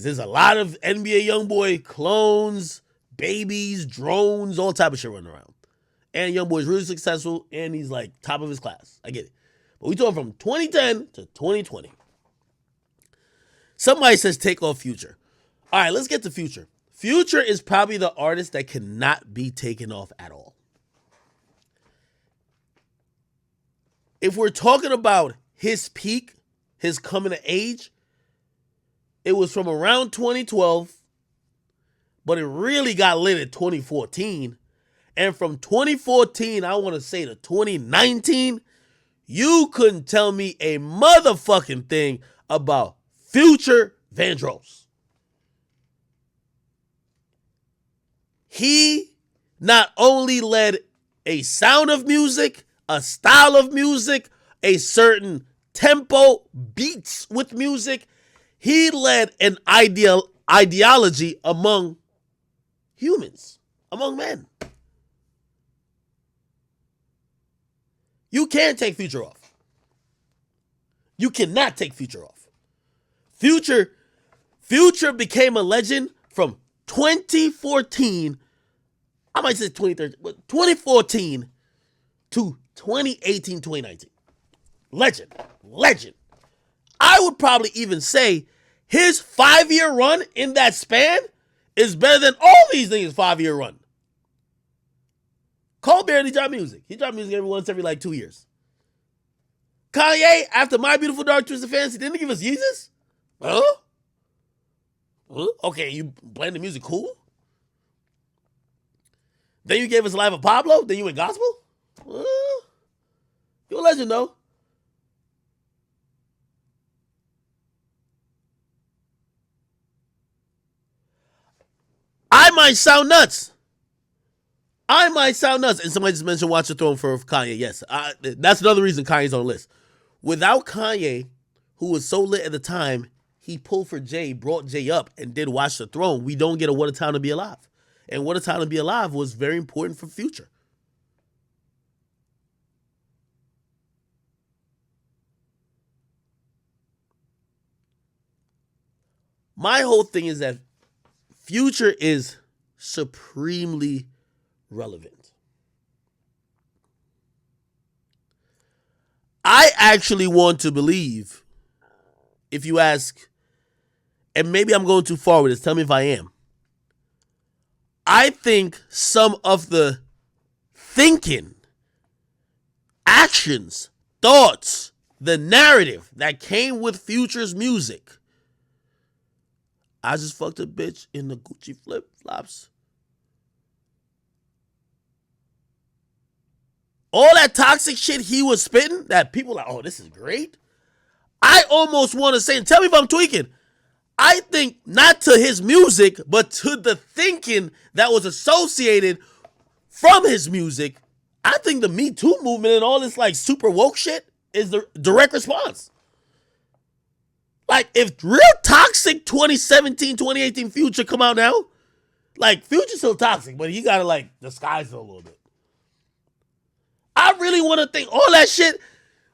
Because there's a lot of NBA YoungBoy clones, babies, drones, all type of shit running around. And YoungBoy's really successful, and he's like top of his class. I get it. But we talking from 2010 to 2020. Somebody says take off Future. All right, let's get to Future. Future is probably the artist that cannot be taken off at all. If we're talking about his peak, his coming of age, it was from around 2012, but it really got lit in 2014. And from 2014, I want to say to 2019, you couldn't tell me a motherfucking thing about Future Vandross. He not only led a sound of music, a style of music, a certain tempo, beats with music, he led an ideology among humans, among men. You can't take Future off. You cannot take Future off. Future became a legend from 2014, I might say 2013, but 2014 to 2018, 2019. Legend. I would probably even say his 5-year run in that span is better than all these niggas' 5-year run. Cole barely dropped music. He dropped music every like 2 years. Kanye, after My Beautiful Dark Twisted Fantasy, didn't he give us Yeezus? Huh? Okay, you playing the music cool? Then you gave us Live of Pablo? Then you went gospel? You're a legend, though. I might sound nuts. And somebody just mentioned Watch the Throne for Kanye. Yes, that's another reason Kanye's on the list. Without Kanye, who was so lit at the time, he pulled for Jay, brought Jay up, and did Watch the Throne. We don't get a What a Time to Be Alive. And What a Time to Be Alive was very important for Future. My whole thing is that Future is supremely relevant. I actually want to believe, if you ask, and maybe I'm going too far with this, tell me if I am. I think some of the thinking, actions, thoughts, the narrative that came with Future's music. I just fucked a bitch in the Gucci flip-flops. All that toxic shit he was spitting, that people like, oh, this is great. I almost want to say, and tell me if I'm tweaking, I think not to his music, but to the thinking that was associated from his music, I think the Me Too movement and all this like super woke shit is the direct response. Like, if real toxic 2017, 2018 Future come out now, like, Future's still toxic, but he gotta, like, disguise it a little bit. I really want to think all that shit,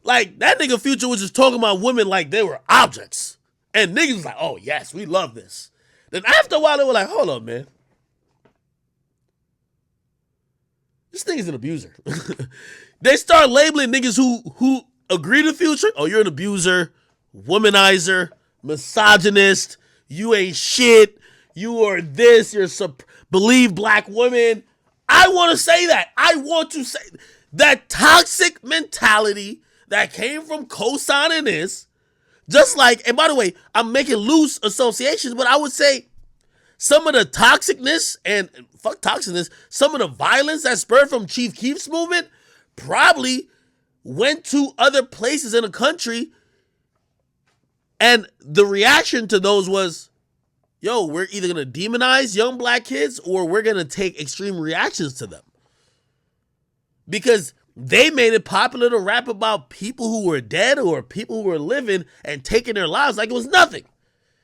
like, that nigga Future was just talking about women like they were objects. And niggas was like, oh, yes, we love this. Then after a while, they were like, hold up, man. This nigga's an abuser. They start labeling niggas who agree to Future. Oh, you're an abuser, womanizer, misogynist, you ain't shit, you are this, you're believe black women. I want to say that. I want to say that toxic mentality that came from co-signing this, just like, and by the way, I'm making loose associations, but I would say some of the toxicness and fuck toxicness, some of the violence that spurred from Chief Keef's movement probably went to other places in the country. And the reaction to those was, yo, we're either going to demonize young black kids or we're going to take extreme reactions to them. Because they made it popular to rap about people who were dead or people who were living and taking their lives like it was nothing.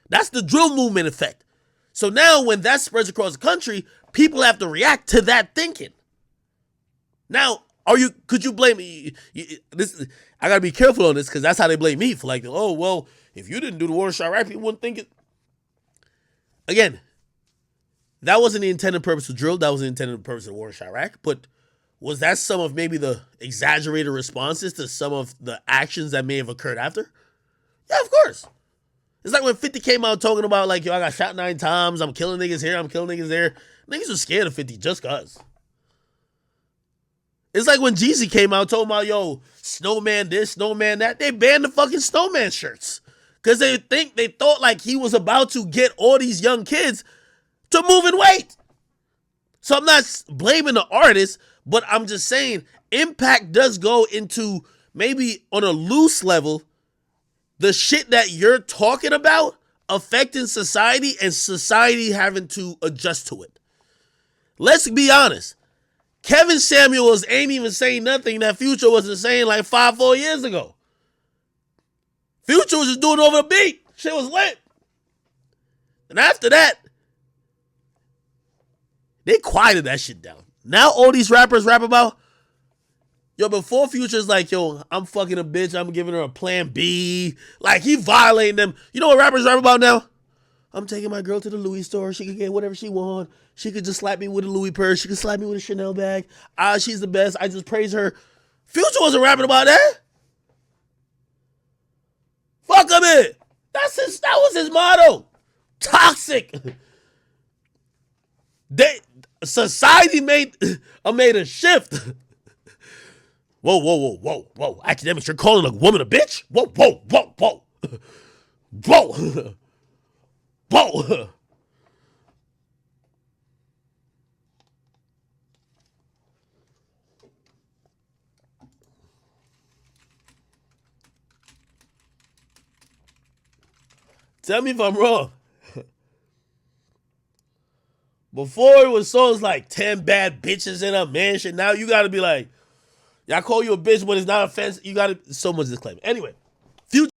That's the drill movement effect. So now when that spreads across the country, people have to react to that thinking. Now, could you blame me? I got to be careful on this because that's how they blame me for like, oh, well, if you didn't do the war shot right, people wouldn't think it. Again, that wasn't the intended purpose of drill. That was the intended purpose of war in Chirac. But was that some of maybe the exaggerated responses to some of the actions that may have occurred after? Yeah, of course. It's like when 50 came out talking about, like, yo, I got shot 9 times. I'm killing niggas here. I'm killing niggas there. Niggas was scared of 50 just cause. It's like when Jeezy came out talking about, yo, snowman this, snowman that. They banned the fucking snowman shirts. Because they thought like he was about to get all these young kids to move in weight. So I'm not blaming the artist, but I'm just saying impact does go into maybe on a loose level the shit that you're talking about affecting society and society having to adjust to it. Let's be honest. Kevin Samuels ain't even saying nothing that Future wasn't saying like 4 years ago. Future was just doing it over the beat. Shit was lit. And after that, they quieted that shit down. Now all these rappers rap about, yo, before Future's like, yo, I'm fucking a bitch, I'm giving her a plan B. Like, he violating them. You know what rappers rap about now? I'm taking my girl to the Louis store. She could get whatever she want. She could just slap me with a Louis purse. She could slap me with a Chanel bag. She's the best. I just praise her. Future wasn't rapping about that. Fuck him in. That was his motto. Toxic. Society made a shift. Whoa. Academics, you're calling a woman a bitch? Whoa. Whoa. Tell me if I'm wrong. Before it was songs like 10 bad bitches in a mansion. Now you gotta be like, y'all call you a bitch when it's not offensive. You gotta, so much disclaimer. Anyway, Future